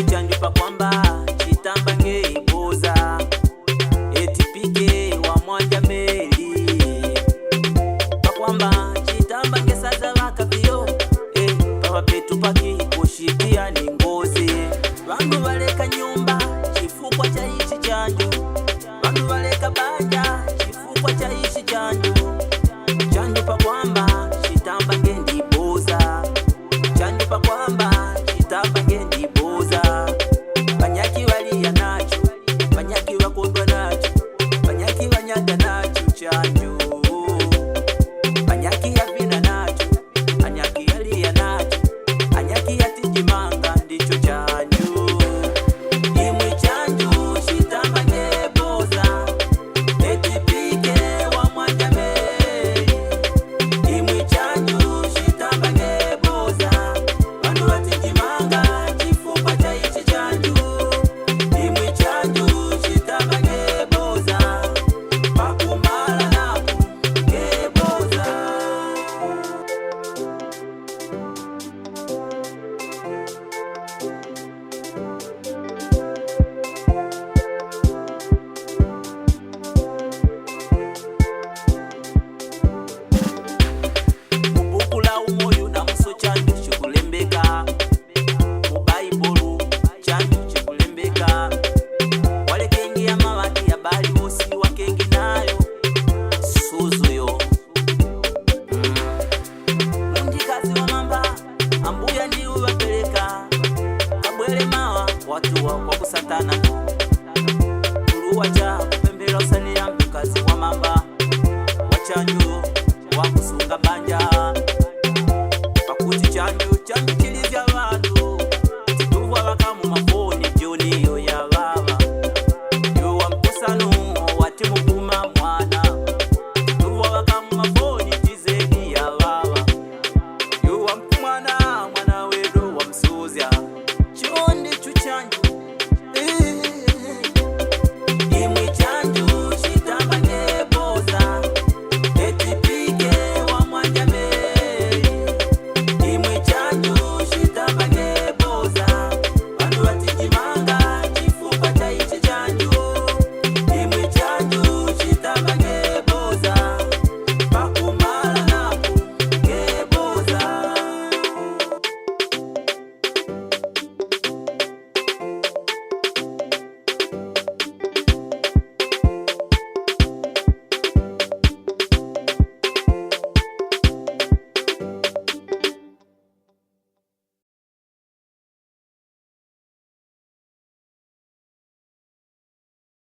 imwe chanjo pa kwamba chitamba ngeiboza etipike wa mwanja meli pa kwamba chitamba ngesaza vakavyo papa petu paki kushitia ni ngozi vandu valeka nyumba chifukwa cha ichi chanjo vandu valeka banja chifukwa cha ichi chanjo chanjo pa kwamba chitamba ngendiboza chanjo pa kwamba chitamba ngendiboza banyaki walia nacho banyaki wakondwa nacho banyaki wanyaga nacho chanjo banyaki yavina nacho anyaki yalia nacho anyaki yatijimanga ndicho chanjo imwe chanjo chitamba ngeboza etipike wa mwanja meli imwe chanjo chitamba ngeboza vandu vatijimanga chifukwa cha ichi chanjo imwe chanjo chitamba ngeboza pakumala napo ngeboza. Mubukula umoyo na muso chanjo chikulembeka mubaibulu chanjo chikulembeka wale kengi ya mawaki ya bali wosi wa kengi nayo suzuyo mundikazi wa mamba ambuya ndiwe wapeleka kabwele mawa watu wa kwa kusatana kuruwa cha kupembela usani ya mtukazi wa mamba wachanjo wa kusunga banja pakuti chanjo chanjo